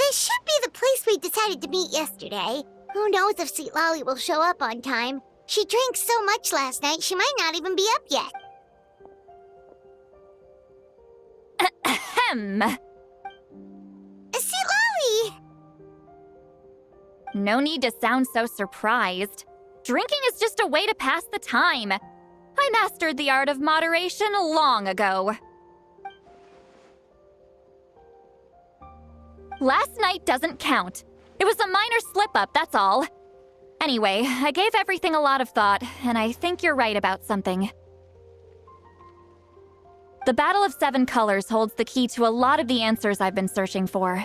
This should be the place we decided to meet yesterday. Who knows if Citlali will show up on time. She drank so much last night, she might not even be up yet. Ahem. Citlali! No need to sound so surprised. Drinking is just a way to pass the time. I mastered the art of moderation long ago. Last night doesn't count. It was a minor slip-up, that's all. Anyway, I gave everything a lot of thought, and I think you're right about something. The Battle of Seven Colors holds the key to a lot of the answers I've been searching for.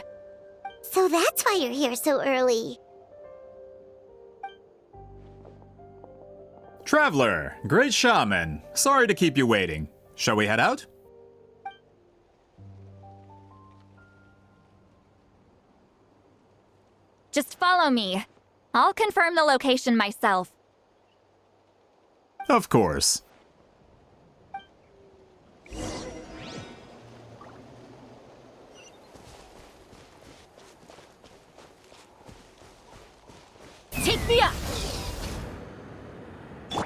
So that's why you're here so early. Traveler, great shaman. Sorry to keep you waiting. Shall we head out? Just follow me. I'll confirm the location myself. Of course. Take me up!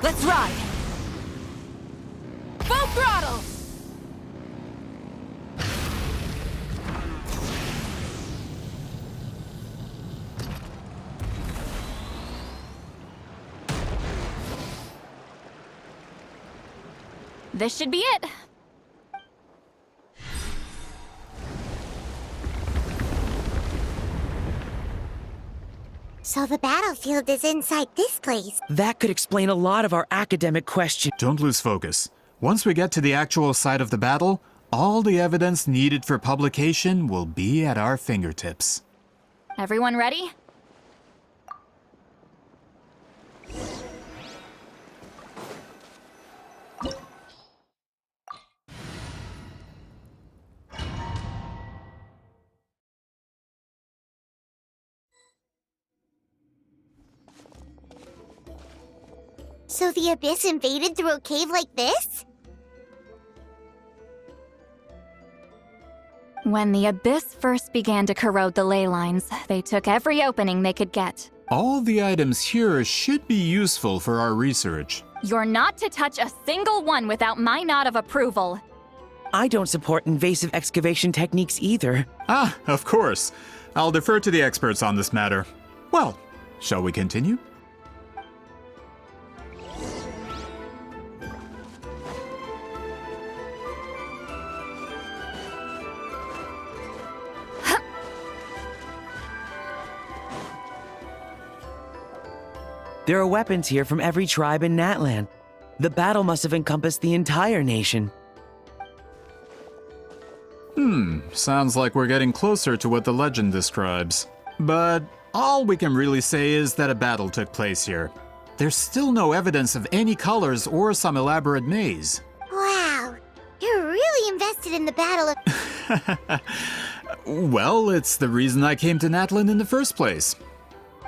Let's ride! Full throttle! This should be it. So the battlefield is inside this place. That could explain a lot of our academic questions. Don't lose focus. Once we get to the actual site of the battle, all the evidence needed for publication will be at our fingertips. Everyone ready? So the Abyss invaded through a cave like this? When the Abyss first began to corrode the ley lines, they took every opening they could get. All the items here should be useful for our research. You're not to touch a single one without my nod of approval. I don't support invasive excavation techniques either. Ah, of course. I'll defer to the experts on this matter. Well, shall we continue? There are weapons here from every tribe in Natlan. The battle must have encompassed the entire nation. Sounds like we're getting closer to what the legend describes. But all we can really say is that a battle took place here. There's still no evidence of any colors or some elaborate maze. Wow, you're really invested in the battle of... Well, it's the reason I came to Natlan in the first place.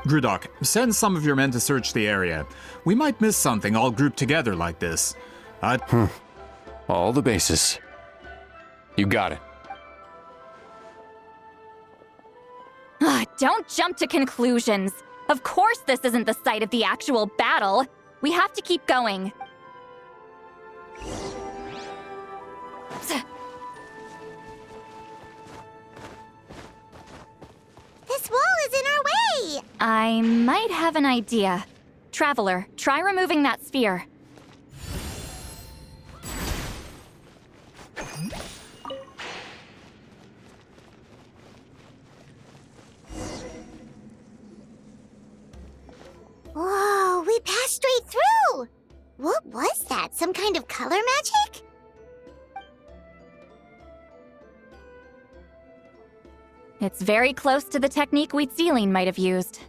Grudok, send some of your men to search the area. We might miss something all grouped together like this. All the bases. You got it. Don't jump to conclusions. Of course this isn't the site of the actual battle. We have to keep going. This wall is in our way! I might have an idea. Traveler, try removing that sphere. Whoa, we passed straight through! What was that? Some kind of color magic? It's very close to the technique Citlali might have used.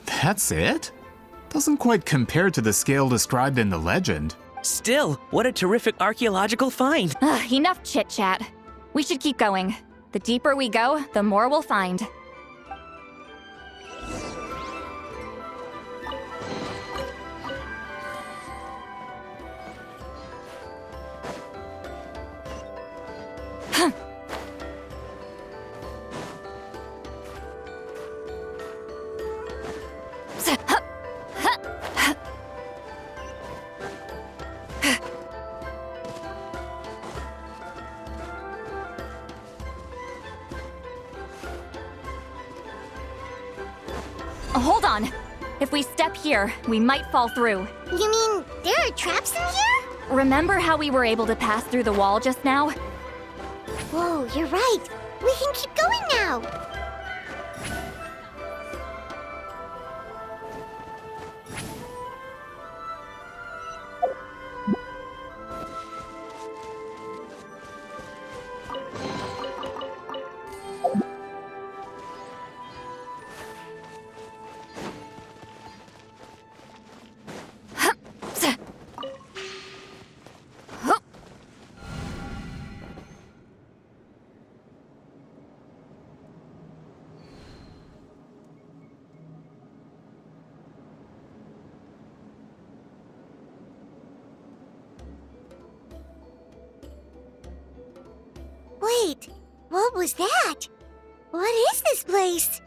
That's it? Doesn't quite compare to the scale described in the legend. Still, what a terrific archaeological find. Enough chit-chat. We should keep going. The deeper we go, the more we'll find. If we step here, we might fall through. You mean there are traps in here? Remember how we were able to pass through the wall just now? Whoa, you're right. We can keep going now. Wait, what was that? What is this place?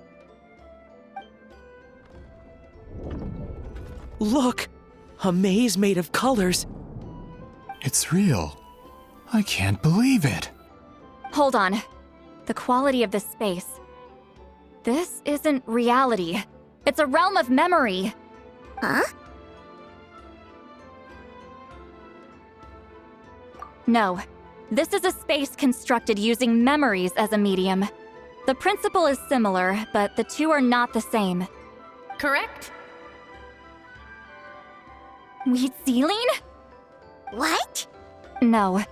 Look! A maze made of colors. It's real. I can't believe it. Hold on. The quality of this space. This isn't reality. It's a realm of memory. Huh? No. This is a space constructed using memories as a medium. The principle is similar, but the two are not the same. Correct? Wheat ceiling? What? No.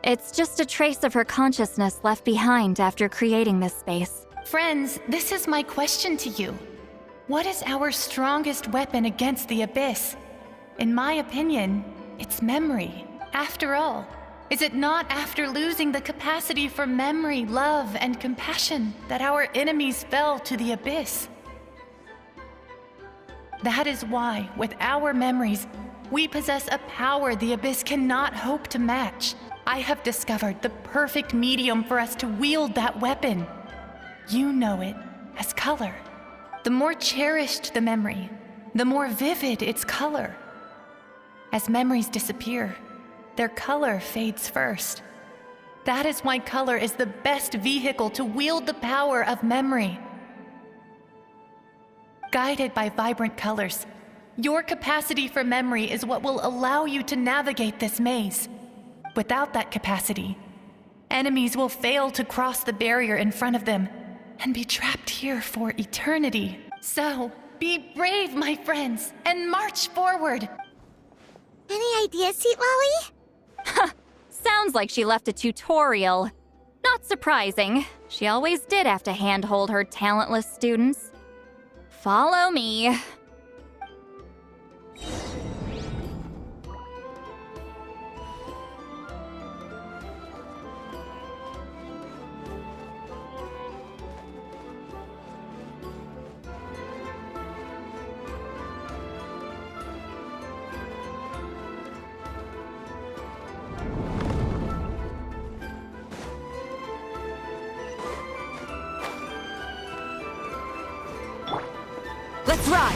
It's just a trace of her consciousness left behind after creating this space. Friends, this is my question to you. What is our strongest weapon against the Abyss? In my opinion, it's memory. After all, is it not after losing the capacity for memory, love, and compassion that our enemies fell to the Abyss? That is why, with our memories, we possess a power the Abyss cannot hope to match. I have discovered the perfect medium for us to wield that weapon. You know it as color. The more cherished the memory, the more vivid its color. As memories disappear, their color fades first. That is why color is the best vehicle to wield the power of memory. Guided by vibrant colors, your capacity for memory is what will allow you to navigate this maze. Without that capacity, enemies will fail to cross the barrier in front of them and be trapped here for eternity. So, be brave, my friends, and march forward. Any ideas, Citlali? Sounds like she left a tutorial. Not surprising. She always did have to handhold her talentless students. Follow me. Let's ride!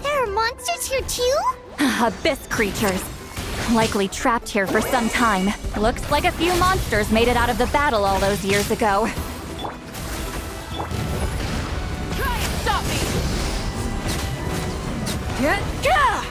There are monsters here too? Abyss creatures. Likely trapped here for some time. Looks like a few monsters made it out of the battle all those years ago. Try and stop me! Yeah!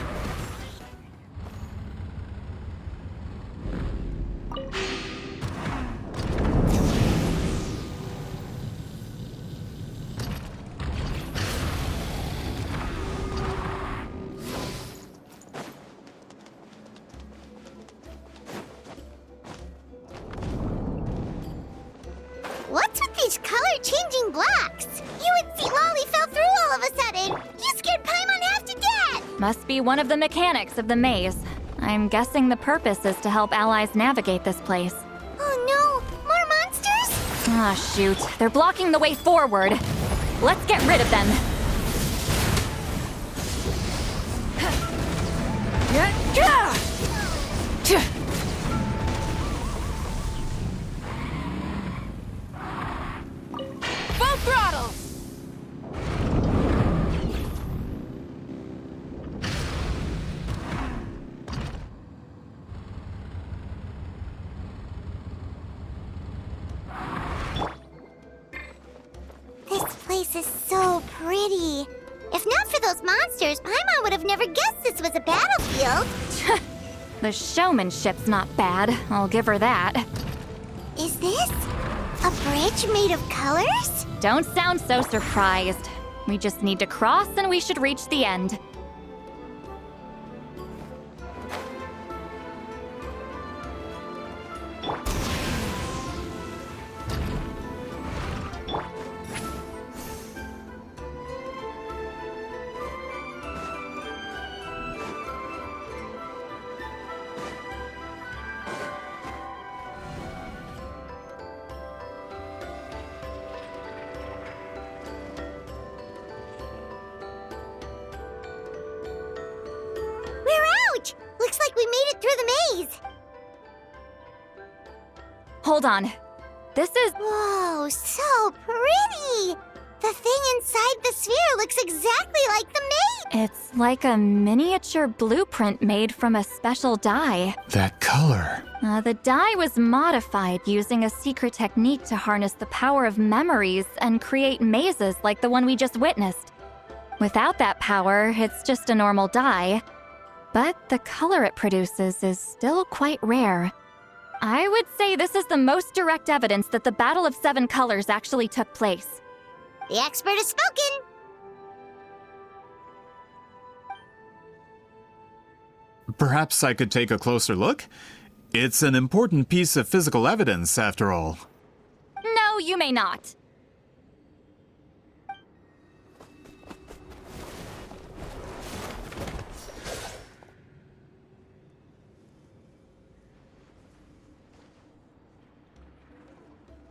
What's with these color-changing blocks? You and Citlali fell through all of a sudden. You scared Paimon half to death. Must be one of the mechanics of the maze. I'm guessing the purpose is to help allies navigate this place. Oh no, more monsters? Ah, shoot. They're blocking the way forward. Let's get rid of them. Full throttle! This place is so pretty. If not for those monsters, Paimon would have never guessed this was a battlefield. The showmanship's not bad, I'll give her that. Is this a bridge made of colors? Don't sound so surprised. We just need to cross and we should reach the end. We're out! Looks like we made it through the maze. Hold on. This is... Whoa, so pretty! The thing inside the sphere looks exactly like the maze! It's like a miniature blueprint made from a special dye. That color. The dye was modified using a secret technique to harness the power of memories and create mazes like the one we just witnessed. Without that power, it's just a normal dye. But the color it produces is still quite rare. I would say this is the most direct evidence that the Battle of Seven Colors actually took place. The expert has spoken! Perhaps I could take a closer look? It's an important piece of physical evidence, after all. No, you may not.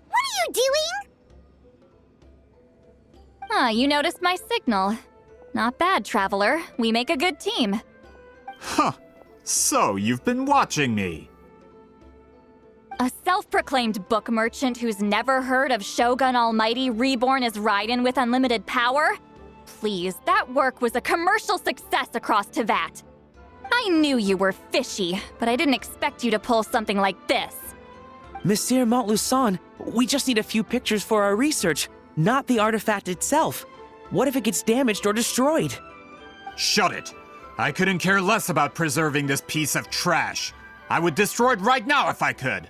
What are you doing? You noticed my signal. Not bad, Traveler. We make a good team. Huh. So, you've been watching me. A self-proclaimed book merchant who's never heard of Shogun Almighty reborn as Raiden with unlimited power? Please, that work was a commercial success across Tevat. I knew you were fishy, but I didn't expect you to pull something like this. Monsieur Montluçon, we just need a few pictures for our research, not the artifact itself. What if it gets damaged or destroyed? Shut it! I couldn't care less about preserving this piece of trash. I would destroy it right now if I could.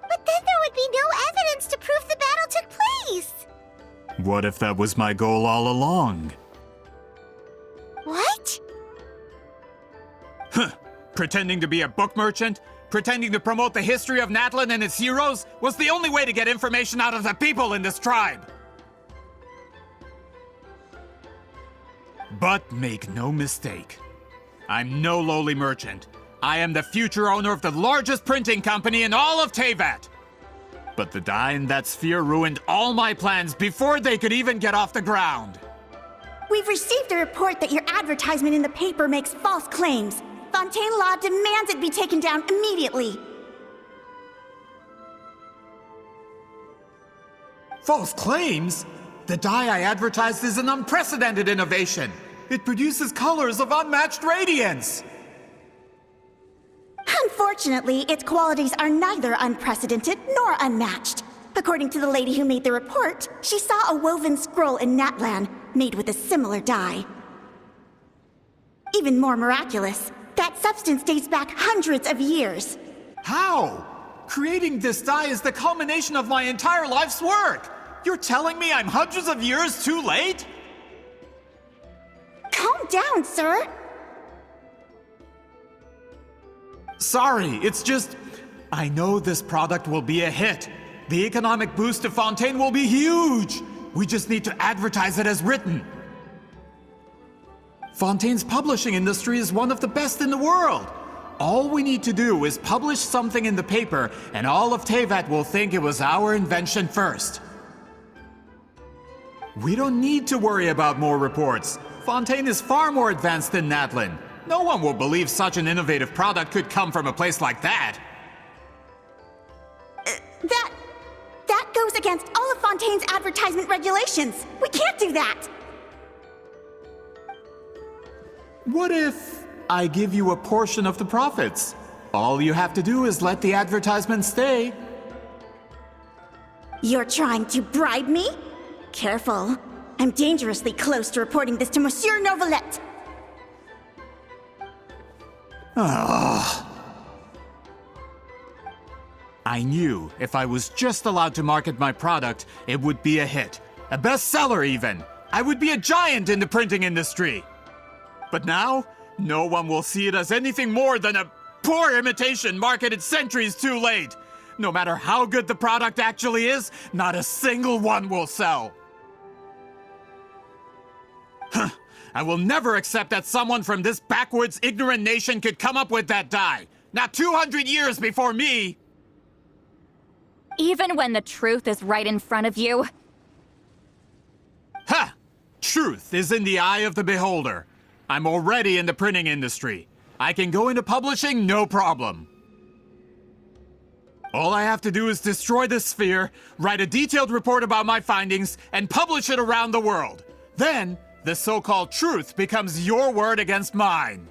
But then there would be no evidence to prove the battle took place! What if that was my goal all along? What? Huh. Pretending to be a book merchant? Pretending to promote the history of Natlan and its heroes was the only way to get information out of the people in this tribe! But make no mistake, I'm no lowly merchant. I am the future owner of the largest printing company in all of Tevat. But the dye in that sphere ruined all my plans before they could even get off the ground. We've received a report that your advertisement in the paper makes false claims. Fontaine Law demands it be taken down immediately. False claims? The dye I advertised is an unprecedented innovation. It produces colors of unmatched radiance. Unfortunately, its qualities are neither unprecedented nor unmatched. According to the lady who made the report, she saw a woven scroll in Natlan made with a similar dye. Even more miraculous, that substance dates back hundreds of years. How? Creating this dye is the culmination of my entire life's work. You're telling me I'm hundreds of years too late? Calm down, sir. Sorry, it's just... I know this product will be a hit. The economic boost to Fontaine will be huge. We just need to advertise it as written. Fontaine's publishing industry is one of the best in the world. All we need to do is publish something in the paper, and all of Tevat will think it was our invention first. We don't need to worry about more reports. Fontaine is far more advanced than Natlan. No one will believe such an innovative product could come from a place like that. That goes against all of Fontaine's advertisement regulations. We can't do that. What if I give you a portion of the profits? All you have to do is let the advertisement stay. You're trying to bribe me? Careful. I'm dangerously close to reporting this to Monsieur Novelette. I knew if I was just allowed to market my product, it would be a hit. A bestseller even. I would be a giant in the printing industry. But now, no one will see it as anything more than a poor imitation marketed centuries too late. No matter how good the product actually is, not a single one will sell. I will never accept that someone from this backwoods, ignorant nation could come up with that dye. Not 200 years before me! Even when the truth is right in front of you? Ha! Truth is in the eye of the beholder. I'm already in the printing industry. I can go into publishing, no problem. All I have to do is destroy this sphere, write a detailed report about my findings, and publish it around the world. Then, the so-called truth becomes your word against mine.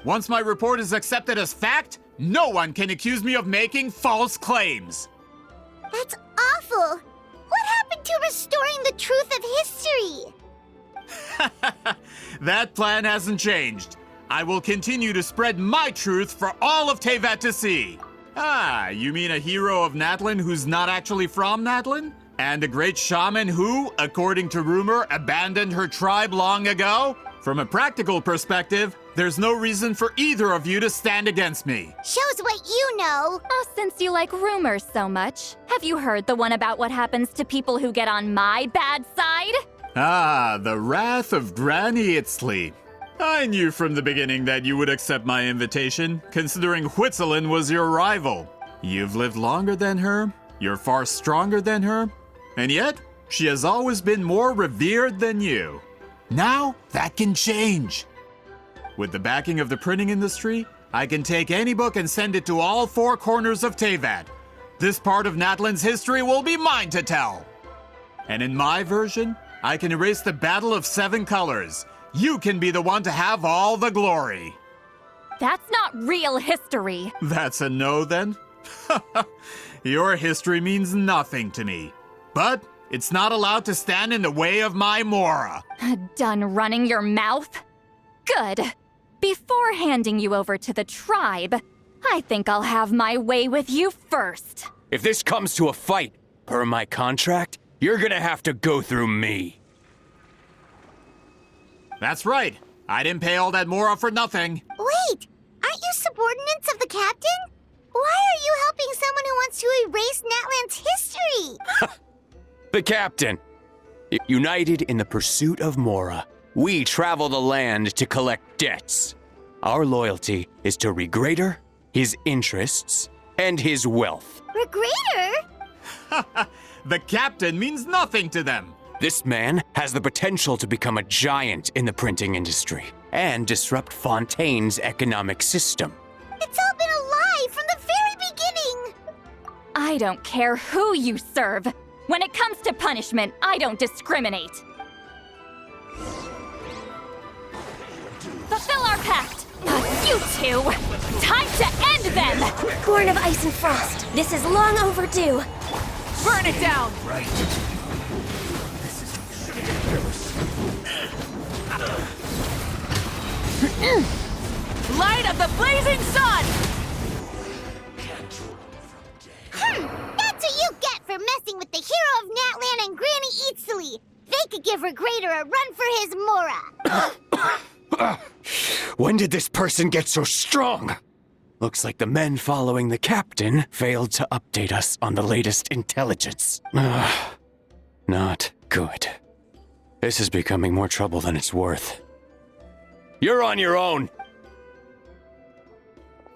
Once my report is accepted as fact, no one can accuse me of making false claims. That's awful. What happened to restoring the truth of history? That plan hasn't changed. I will continue to spread my truth for all of Tevat to see. Ah, you mean a hero of Natlin who's not actually from Natlin? And a great shaman who, according to rumor, abandoned her tribe long ago? From a practical perspective, there's no reason for either of you to stand against me. Shows what you know. Oh, since you like rumors so much, have you heard the one about what happens to people who get on my bad side? Ah, the wrath of Granny Citlali. I knew from the beginning that you would accept my invitation, considering Whitzelin was your rival. You've lived longer than her, you're far stronger than her, and yet, she has always been more revered than you. Now, that can change. With the backing of the printing industry, I can take any book and send it to all four corners of Tevat. This part of Natlin's history will be mine to tell. And in my version, I can erase the Battle of Seven Colors. You can be the one to have all the glory. That's not real history. That's a no, then? Your history means nothing to me. But it's not allowed to stand in the way of my Mora. Done running your mouth? Good. Before handing you over to the tribe, I think I'll have my way with you first. If this comes to a fight, per my contract, you're gonna have to go through me. That's right. I didn't pay all that Mora for nothing. Wait, aren't you subordinates of the captain? Why are you helping someone who wants to erase Natlan's history? The captain. United in the pursuit of Mora, we travel the land to collect debts. Our loyalty is to Regrader, his interests, and his wealth. Regrader? The captain means nothing to them. This man has the potential to become a giant in the printing industry and disrupt Fontaine's economic system. It's all been a lie from the very beginning. I don't care who you serve. When it comes to punishment, I don't discriminate. Fulfill our pact! You two! Time to end them! Born of ice and frost, this is long overdue. Burn it down! Light of the blazing sun! That's what you get for messing with the hero of Natlan and Granny Citlali. They could give Regrader a run for his Mora. When did this person get so strong? Looks like the men following the captain failed to update us on the latest intelligence. Not good. This is becoming more trouble than it's worth. You're on your own!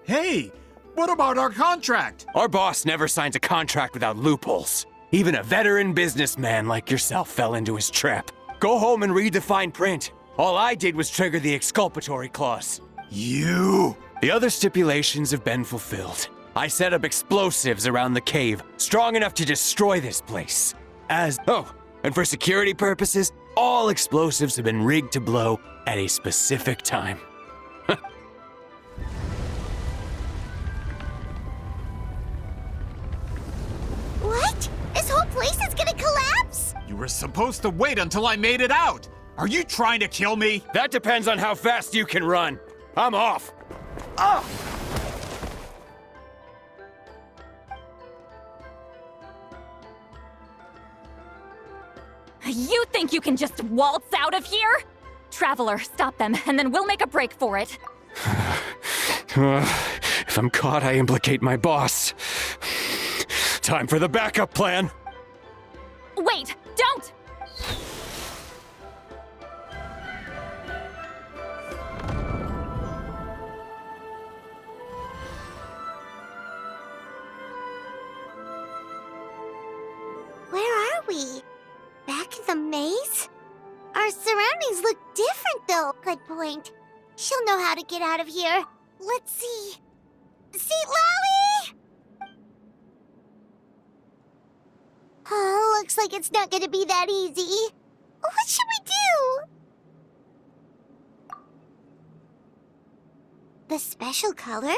Hey, what about our contract? Our boss never signs a contract without loopholes. Even a veteran businessman like yourself fell into his trap. Go home and read the fine print. All I did was trigger the exculpatory clause. You! The other stipulations have been fulfilled. I set up explosives around the cave, strong enough to destroy this place. And for security purposes, all explosives have been rigged to blow at a specific time. What? This whole place is gonna collapse? You were supposed to wait until I made it out! Are you trying to kill me? That depends on how fast you can run. I'm off. Oh! You think you can just waltz out of here? Traveler, stop them, and then we'll make a break for it. If I'm caught, I implicate my boss. Time for the backup plan. Wait, don't! Where are we? Back in the maze? Our surroundings look different, though. Good point. She'll know how to get out of here. Let's see. Citlali! Oh, looks like it's not gonna be that easy. What should we do? The special color?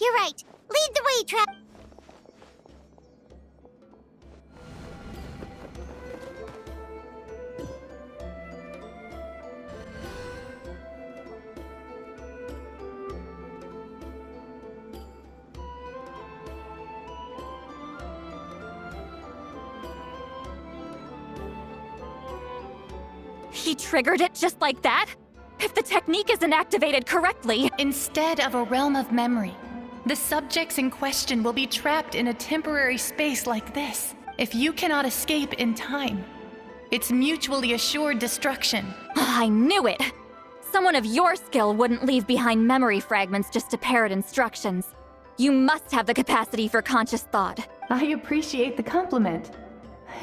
You're right. Lead the way, Trap. He triggered it just like that? If the technique isn't activated correctly... Instead of a realm of memory, the subjects in question will be trapped in a temporary space like this. If you cannot escape in time, it's mutually assured destruction. I knew it! Someone of your skill wouldn't leave behind memory fragments just to parrot instructions. You must have the capacity for conscious thought. I appreciate the compliment.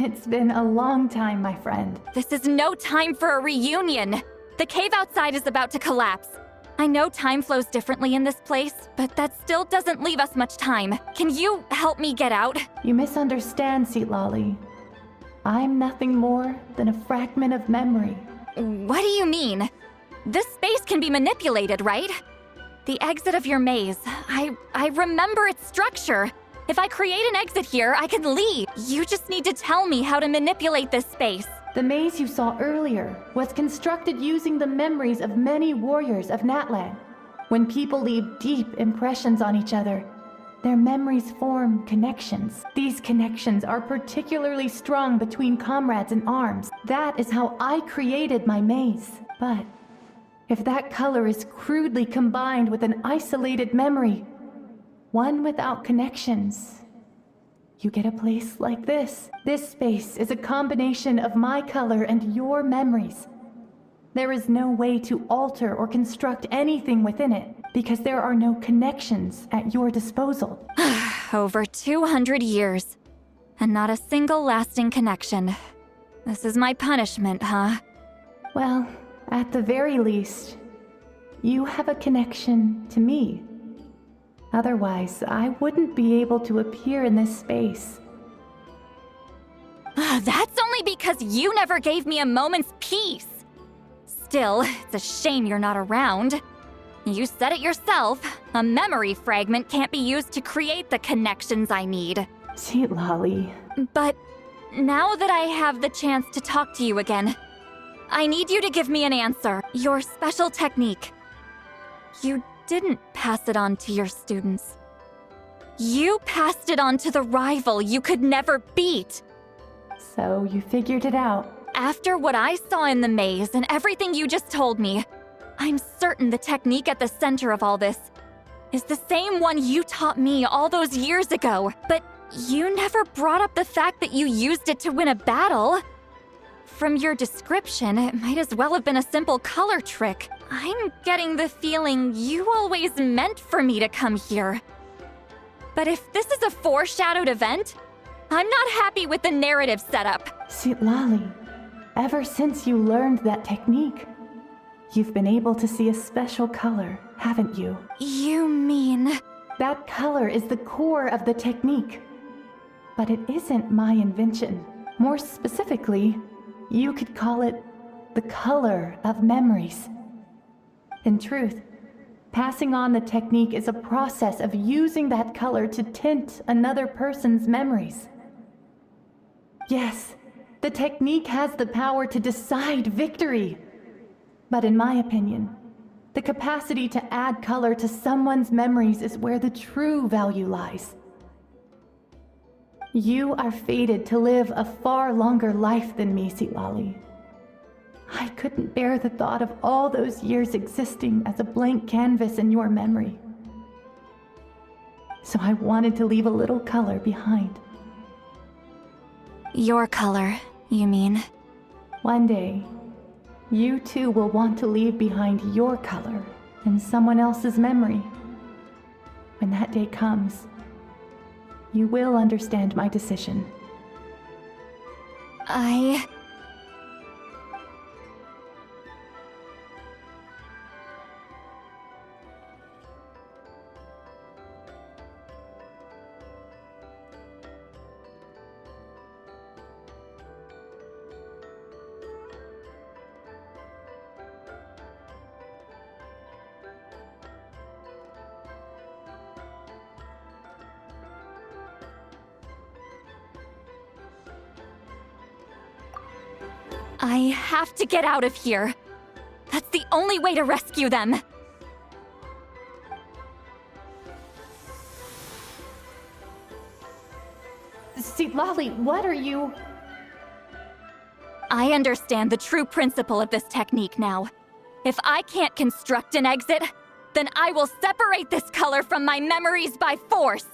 It's been a long time, my friend. This is no time for a reunion! The cave outside is about to collapse. I know time flows differently in this place, but that still doesn't leave us much time. Can you help me get out? You misunderstand, Citlali. I'm nothing more than a fragment of memory. What do you mean? This space can be manipulated, right? The exit of your maze. I remember its structure. If I create an exit here, I can leave. You just need to tell me how to manipulate this space. The maze you saw earlier was constructed using the memories of many warriors of Natlan. When people leave deep impressions on each other, their memories form connections. These connections are particularly strong between comrades in arms. That is how I created my maze. But if that color is crudely combined with an isolated memory, one without connections, you get a place like this. This space is a combination of my color and your memories. There is no way to alter or construct anything within it because there are no connections at your disposal. Over 200 years, and not a single lasting connection. This is my punishment, huh? Well, at the very least, you have a connection to me. Otherwise, I wouldn't be able to appear in this space. That's only because you never gave me a moment's peace. Still, it's a shame you're not around. You said it yourself. A memory fragment can't be used to create the connections I need. Citlali. But now that I have the chance to talk to you again, I need you to give me an answer. Your special technique. You didn't pass it on to your students. You passed it on to the rival you could never beat. So you figured it out. After what I saw in the maze and everything you just told me, I'm certain the technique at the center of all this is the same one you taught me all those years ago. But you never brought up the fact that you used it to win a battle. From your description, it might as well have been a simple color trick. I'm getting the feeling you always meant for me to come here. But if this is a foreshadowed event, I'm not happy with the narrative setup. Citlali, ever since you learned that technique, You've been able to see a special color, haven't you? You mean... That color is the core of the technique. But it isn't my invention. More specifically, you could call it the color of memories. In truth, passing on the technique is a process of using that color to tint another person's memories. Yes, the technique has the power to decide victory. But in my opinion, the capacity to add color to someone's memories is where the true value lies. You are fated to live a far longer life than me, Citlali. I couldn't bear the thought of all those years existing as a blank canvas in your memory. So I wanted to leave a little color behind. Your color, you mean? One day, you too will want to leave behind your color in someone else's memory. When that day comes, you will understand my decision. I have to get out of here. That's the only way to rescue them. Citlali, what are you... I understand the true principle of this technique now. If I can't construct an exit, then I will separate this color from my memories by force.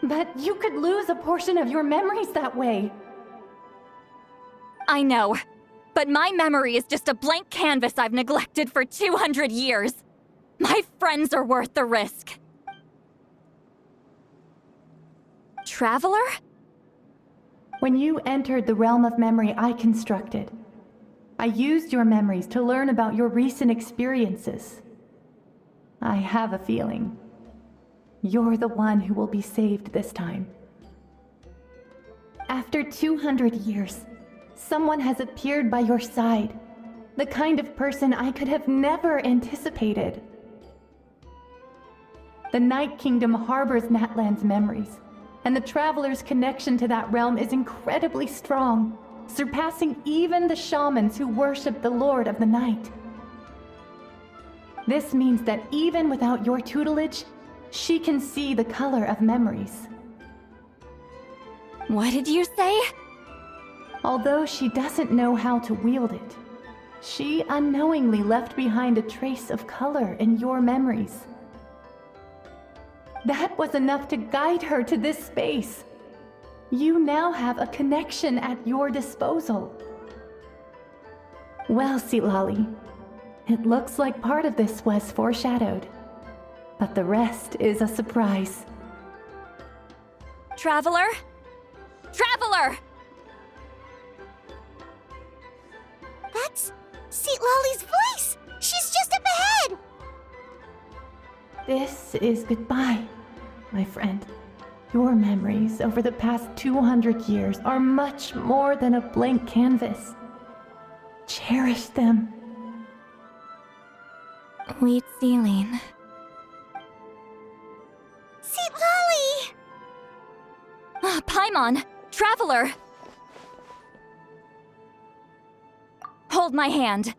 But you could lose a portion of your memories that way. I know, but my memory is just a blank canvas I've neglected for 200 years. My friends are worth the risk. Traveler? When you entered the realm of memory I constructed, I used your memories to learn about your recent experiences. I have a feeling you're the one who will be saved this time. After 200 years, someone has appeared by your side, the kind of person I could have never anticipated. The Night Kingdom harbors Natlan's memories, and the Traveler's connection to that realm is incredibly strong, surpassing even the shamans who worship the Lord of the Night. This means that even without your tutelage, she can see the color of memories. What did you say? Although she doesn't know how to wield it, she unknowingly left behind a trace of color in your memories. That was enough to guide her to this space. You now have a connection at your disposal. Well, Citlali, it looks like part of this was foreshadowed, but the rest is a surprise. Traveler? Traveler! That's Citlali's voice! She's just up ahead! This is goodbye, my friend. Your memories over the past 200 years are much more than a blank canvas. Cherish them. Wheat ceiling. Citlali! Paimon! Traveler! Hold my hand.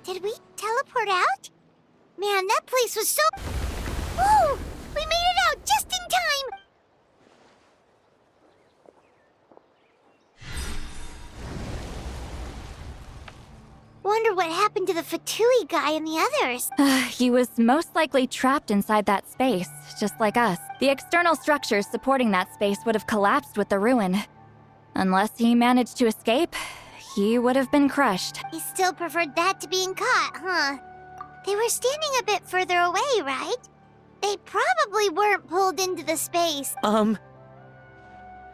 Did we teleport out? Man, that place was so... Woo! We made it out just in time! Wonder what happened to the Fatui guy and the others. He was most likely trapped inside that space, just like us. The external structures supporting that space would have collapsed with the ruin. Unless he managed to escape, he would have been crushed. He still preferred that to being caught, huh? They were standing a bit further away, right? They probably weren't pulled into the space.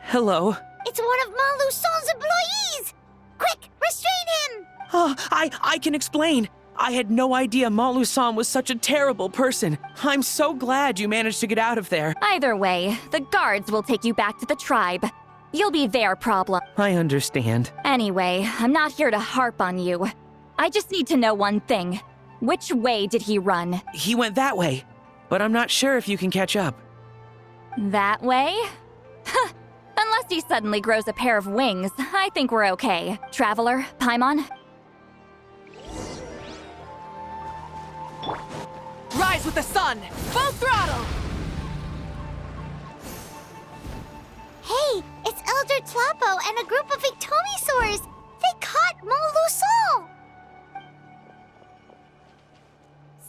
Hello? It's one of Maluson's employees! Quick, restrain him! Oh, I can explain. I had no idea Malu-san was such a terrible person. I'm so glad you managed to get out of there. Either way, the guards will take you back to the tribe. You'll be their problem. I understand. Anyway, I'm not here to harp on you. I just need to know one thing. Which way did he run? He went that way, but I'm not sure if you can catch up. That way? Huh. Unless he suddenly grows a pair of wings, I think we're okay. Traveler, Paimon? Rise with the sun! Full throttle! Hey, it's Elder Tlapo and a group of Ictomisaurs! They caught Maluson!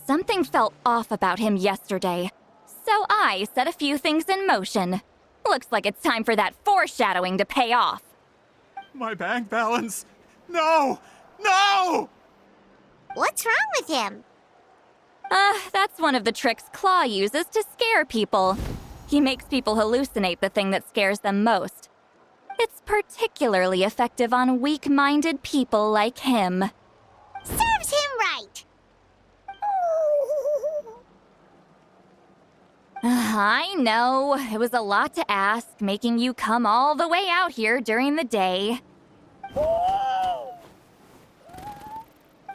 Something felt off about him yesterday, so I set a few things in motion. Looks like it's time for that foreshadowing to pay off. My bank balance! No! No! What's wrong with him? That's one of the tricks Claw uses to scare people. He makes people hallucinate the thing that scares them most. It's particularly effective on weak-minded people like him. Serves him right! I know, it was a lot to ask, making you come all the way out here during the day.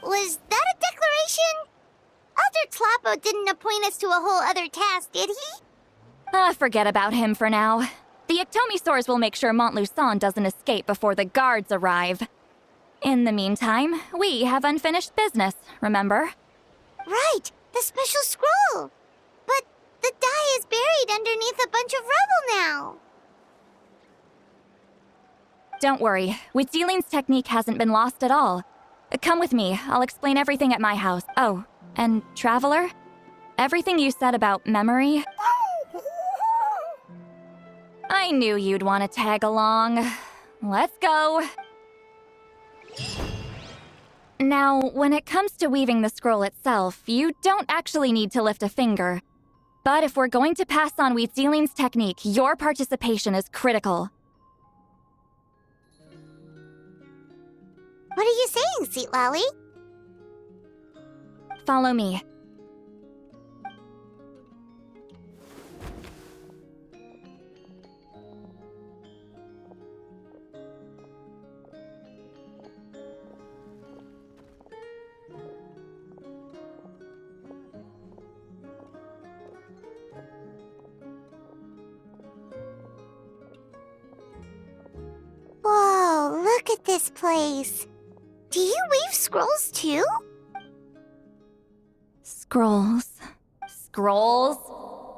Was that a declaration? Elder Tlapo didn't appoint us to a whole other task, did he? Forget about him for now. The Ictomisaurs will make sure Montluçon doesn't escape before the guards arrive. In the meantime, we have unfinished business, remember? Right, the special scroll! But the die is buried underneath a bunch of rubble now. Don't worry, Witzeline's technique hasn't been lost at all. Come with me, I'll explain everything at my house. Oh, and Traveler? Everything you said about memory? I knew you'd want to tag along. Let's go. Now, when it comes to weaving the scroll itself, you don't actually need to lift a finger. But if we're going to pass on Witzeline's technique, your participation is critical. What are you saying, Citlali? Follow me. Whoa, look at this place. Do you weave scrolls too? Scrolls. Scrolls?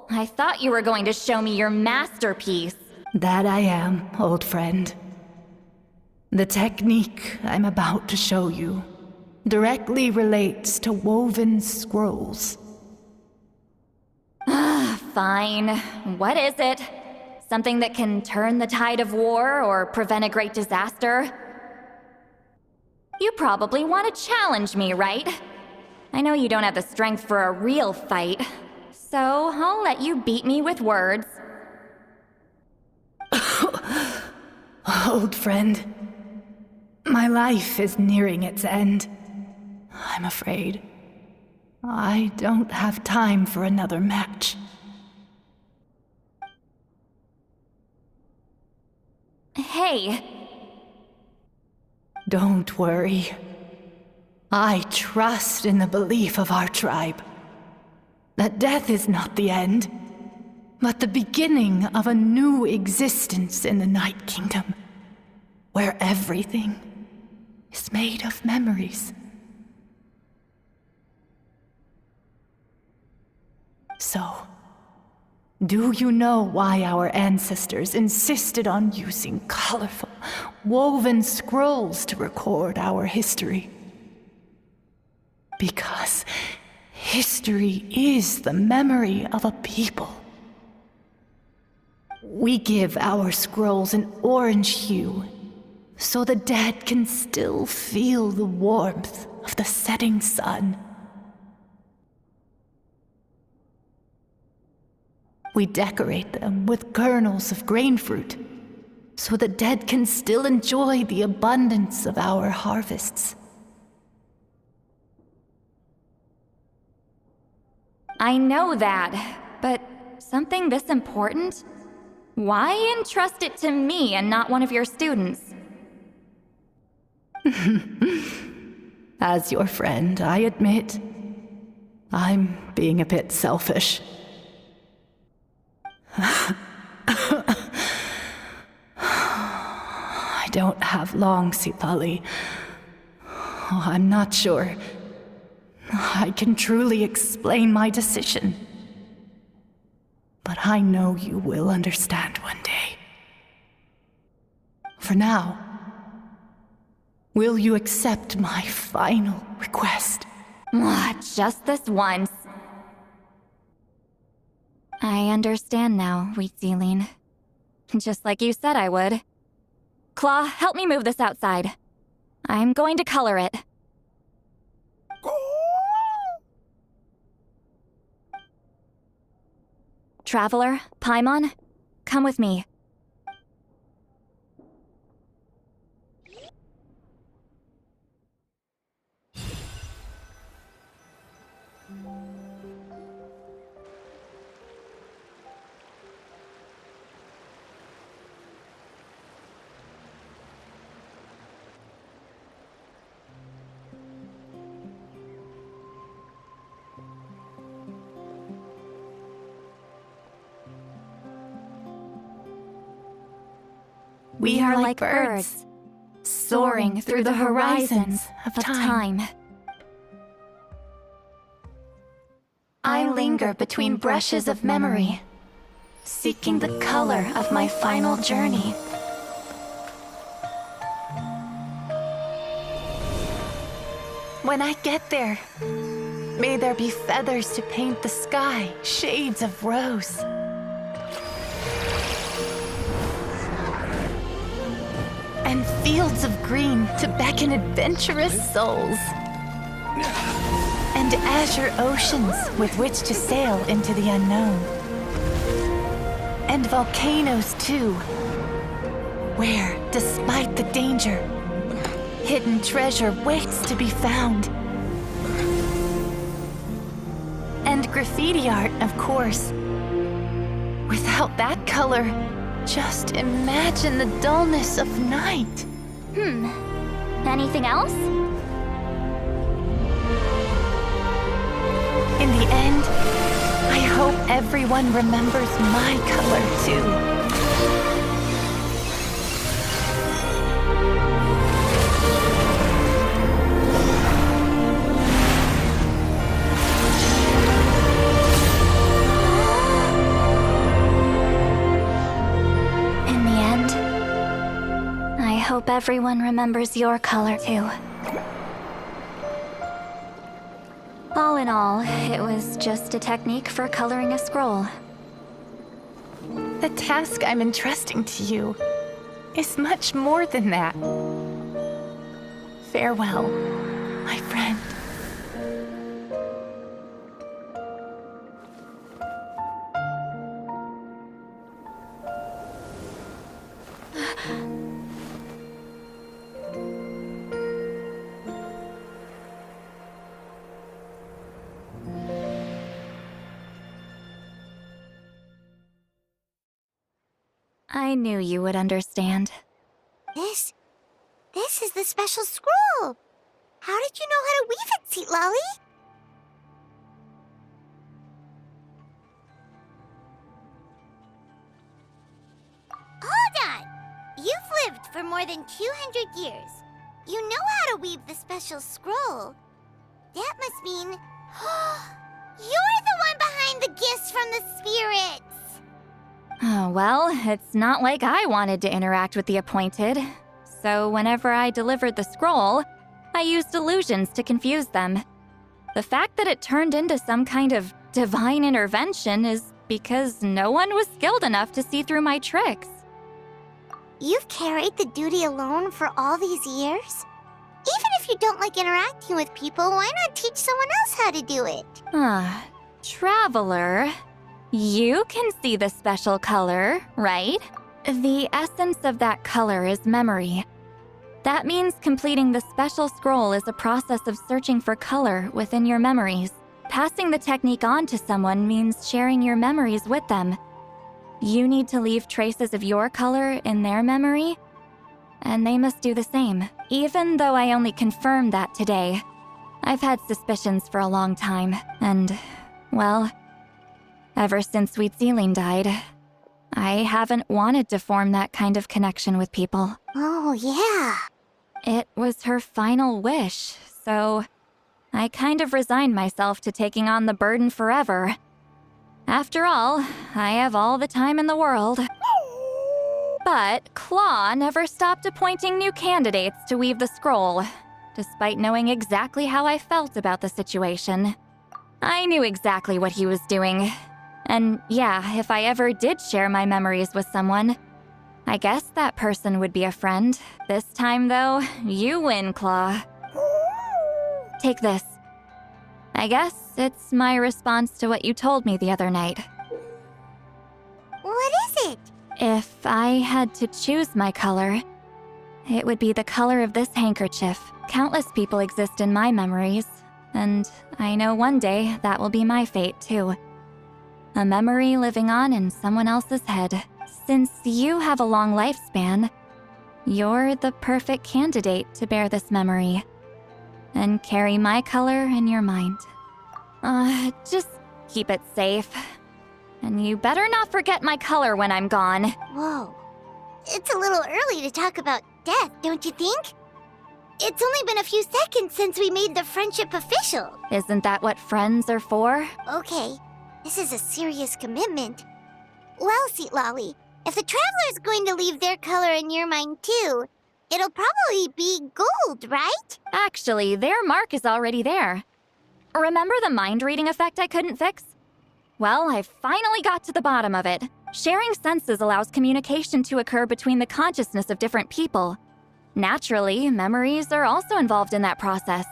I thought you were going to show me your masterpiece. That I am, old friend. The technique I'm about to show you directly relates to woven scrolls. Fine. What is it? Something that can turn the tide of war or prevent a great disaster? You probably want to challenge me, right? I know you don't have the strength for a real fight, so I'll let you beat me with words. Old friend, my life is nearing its end. I'm afraid I don't have time for another match. Hey. Don't worry. I trust in the belief of our tribe that death is not the end, but the beginning of a new existence in the Night Kingdom, where everything is made of memories. So, do you know why our ancestors insisted on using colorful, woven scrolls to record our history? Because history is the memory of a people. We give our scrolls an orange hue, so the dead can still feel the warmth of the setting sun. We decorate them with kernels of grain fruit, so the dead can still enjoy the abundance of our harvests. I know that, but something this important? Why entrust it to me and not one of your students? As your friend, I admit, I'm being a bit selfish. I don't have long, Citlali. I'm not sure I can truly explain my decision. But I know you will understand one day. For now, will you accept my final request? Just this once. I understand now, Wheatsealing. Just like you said I would. Claw, help me move this outside. I'm going to color it. Traveler, Paimon, come with me. We are like birds, soaring through the horizons of time. I linger between brushes of memory, seeking the color of my final journey. When I get there, may there be feathers to paint the sky, shades of rose. And fields of green to beckon adventurous souls. And azure oceans with which to sail into the unknown. And volcanoes too, where, despite the danger, hidden treasure waits to be found. And graffiti art, of course. Without that color, just imagine the dullness of night. Anything else? In the end, I hope everyone remembers my color too. I hope everyone remembers your color too. All in all, it was just a technique for coloring a scroll. The task I'm entrusting to you is much more than that. Farewell, my friend. I knew you would understand. This is the special scroll. How did you know how to weave it, Citlali? Hold on! You've lived for more than 200 years. You know how to weave the special scroll. That must mean... you're the one behind the gifts from the spirits! Oh, well, it's not like I wanted to interact with the appointed. So whenever I delivered the scroll, I used illusions to confuse them. The fact that it turned into some kind of divine intervention is because no one was skilled enough to see through my tricks. You've carried the duty alone for all these years? Even if you don't like interacting with people, why not teach someone else how to do it? Traveler, You can see the special color, right? The essence of that color is memory. That means completing the special scroll is a process of searching for color within your memories. Passing the technique on to someone means sharing your memories with them. You need to leave traces of your color in their memory, and they must do the same. Even though I only confirmed that today, I've had suspicions for a long time, and, well, ever since Sweet Celine died, I haven't wanted to form that kind of connection with people. Oh, yeah. It was her final wish, so I kind of resigned myself to taking on the burden forever. After all, I have all the time in the world. But Claw never stopped appointing new candidates to weave the scroll, despite knowing exactly how I felt about the situation. I knew exactly what he was doing. And yeah, if I ever did share my memories with someone, I guess that person would be a friend. This time, though, you win, Claw. Take this. I guess it's my response to what you told me the other night. What is it? If I had to choose my color, it would be the color of this handkerchief. Countless people exist in my memories, and I know one day that will be my fate, too. A memory living on in someone else's head. Since you have a long lifespan, you're the perfect candidate to bear this memory and carry my color in your mind. Just keep it safe. And you better not forget my color when I'm gone. Whoa. It's a little early to talk about death, don't you think? It's only been a few seconds since we made the friendship official. Isn't that what friends are for? Okay, this is a serious commitment. Well, Citlali, if the Traveler's going to leave their color in your mind too, it'll probably be gold, right? Actually, their mark is already there. Remember the mind-reading effect I couldn't fix? Well, I finally got to the bottom of it. Sharing senses allows communication to occur between the consciousness of different people. Naturally, memories are also involved in that process.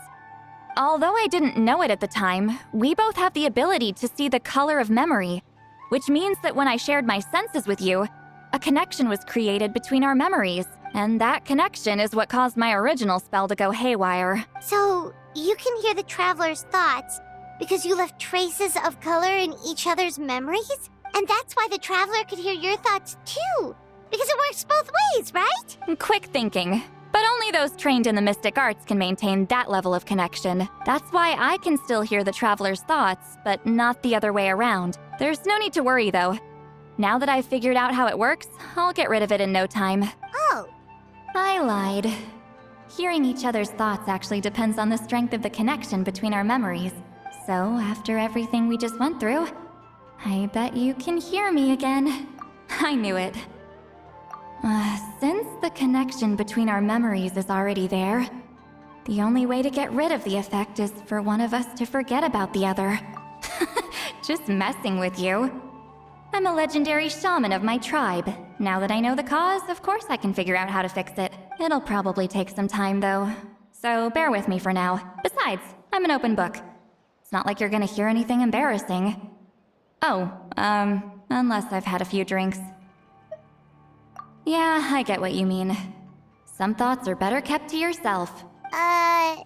Although I didn't know it at the time, we both have the ability to see the color of memory, which means that when I shared my senses with you, a connection was created between our memories, and that connection is what caused my original spell to go haywire. So, you can hear the Traveler's thoughts because you left traces of color in each other's memories? And that's why the Traveler could hear your thoughts too, because it works both ways, right? Quick thinking. But only those trained in the mystic arts can maintain that level of connection. That's why I can still hear the Traveler's thoughts, but not the other way around. There's no need to worry, though. Now that I've figured out how it works, I'll get rid of it in no time. Oh. I lied. Hearing each other's thoughts actually depends on the strength of the connection between our memories. So, after everything we just went through, I bet you can hear me again. I knew it. Since the connection between our memories is already there, the only way to get rid of the effect is for one of us to forget about the other. Just messing with you. I'm a legendary shaman of my tribe. Now that I know the cause, of course I can figure out how to fix it. It'll probably take some time, though. So bear with me for now. Besides, I'm an open book. It's not like you're gonna hear anything embarrassing. Oh, unless I've had a few drinks. Yeah, I get what you mean. Some thoughts are better kept to yourself. Huh?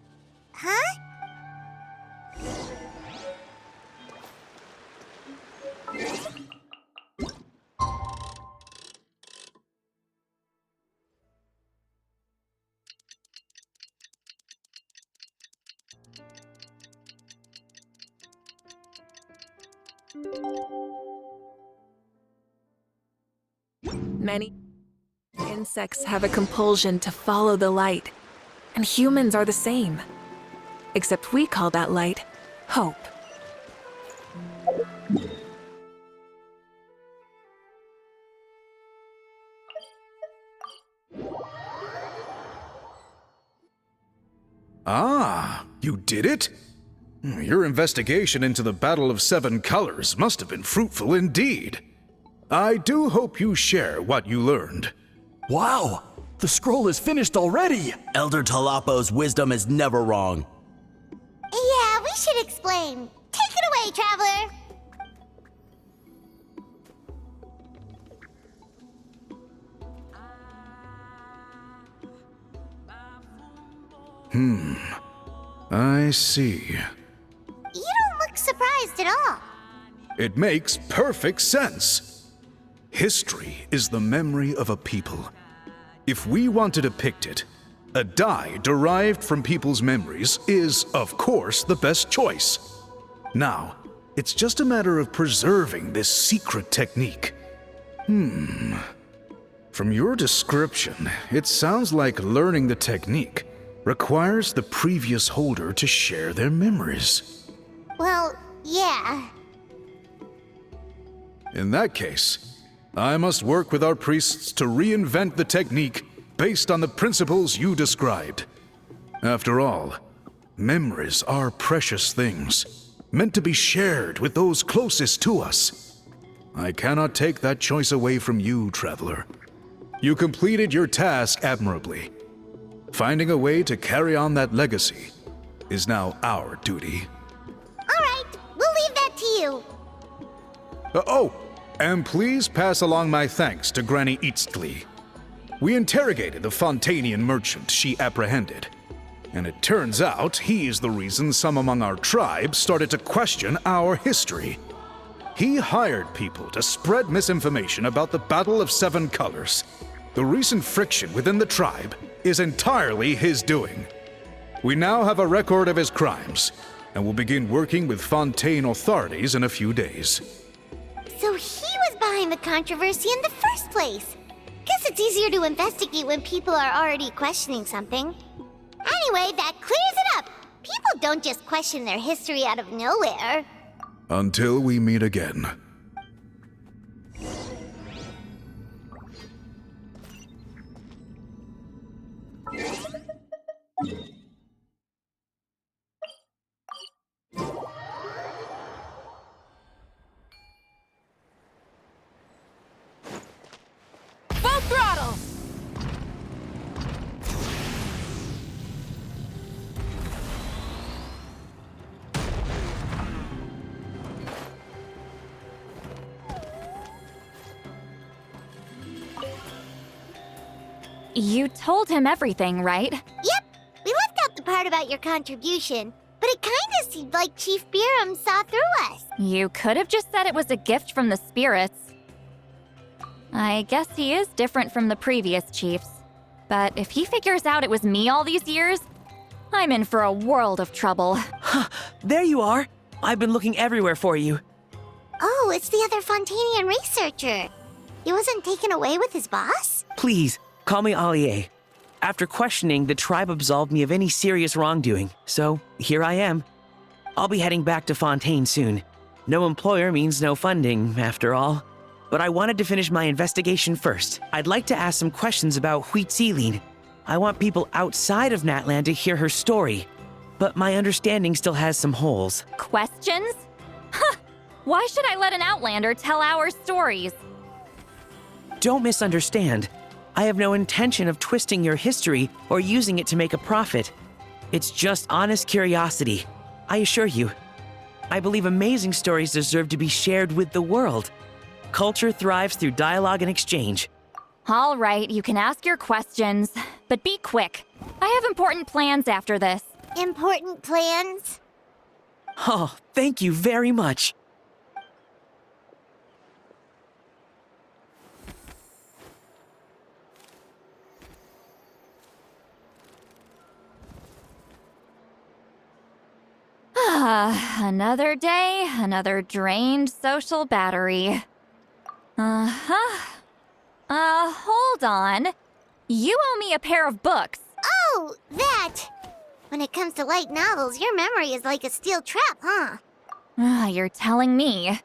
Many insects have a compulsion to follow the light, and humans are the same. Except we call that light hope. Ah, you did it? Your investigation into the Battle of Seven Colors must have been fruitful indeed. I do hope you share what you learned. Wow! The scroll is finished already! Elder Talapo's wisdom is never wrong. Yeah, we should explain. Take it away, Traveler! I see. You don't look surprised at all. It makes perfect sense. History is the memory of a people. If we want to depict it, a dye derived from people's memories is, of course, the best choice. Now, it's just a matter of preserving this secret technique. From your description, it sounds like learning the technique requires the previous holder to share their memories. Well, yeah. In that case, I must work with our priests to reinvent the technique based on the principles you described. After all, memories are precious things, meant to be shared with those closest to us. I cannot take that choice away from you, Traveler. You completed your task admirably. Finding a way to carry on that legacy is now our duty. All right, we'll leave that to you. And please pass along my thanks to Granny Citlali. We interrogated the Fontanian merchant she apprehended, and it turns out he's the reason some among our tribe started to question our history. He hired people to spread misinformation about the Battle of Seven Colors. The recent friction within the tribe is entirely his doing. We now have a record of his crimes, and will begin working with Fontaine authorities in a few days. So he was behind the controversy in the first place. Guess it's easier to investigate when people are already questioning something. Anyway, that clears it up. People don't just question their history out of nowhere. Until we meet again. Full throttle! You told him everything, right? Yep, we left out the part about your contribution, but it kinda seemed like Chief Biram saw through us. You could have just said it was a gift from the spirits. I guess he is different from the previous chiefs. But if he figures out it was me all these years, I'm in for a world of trouble. There you are. I've been looking everywhere for you. Oh, it's the other Fontanian researcher. He wasn't taken away with his boss? Please, call me Allier. After questioning, the tribe absolved me of any serious wrongdoing, so here I am. I'll be heading back to Fontaine soon. No employer means no funding, after all. But I wanted to finish my investigation first. I'd like to ask some questions about Citlali. I want people outside of Natlan to hear her story, but my understanding still has some holes. Questions? Huh! Why should I let an Outlander tell our stories? Don't misunderstand. I have no intention of twisting your history or using it to make a profit. It's just honest curiosity. I assure you. I believe amazing stories deserve to be shared with the world. Culture thrives through dialogue and exchange. All right, you can ask your questions, but be quick. I have important plans after this. Important plans? Oh, thank you very much. Another day, another drained social battery. Hold on. You owe me a pair of books. Oh, that! When it comes to light novels, your memory is like a steel trap, huh? You're telling me.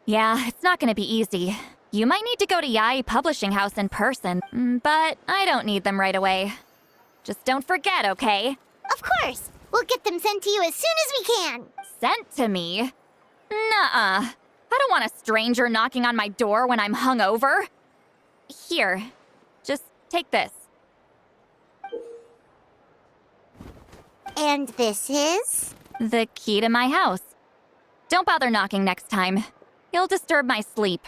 Yeah, it's not gonna be easy. You might need to go to Yai Publishing House in person, but I don't need them right away. Just don't forget, okay? Of course! We'll get them sent to you as soon as we can! Sent to me? Nuh-uh. I don't want a stranger knocking on my door when I'm hungover. Here, just take this. And this is? The key to my house. Don't bother knocking next time. You'll disturb my sleep.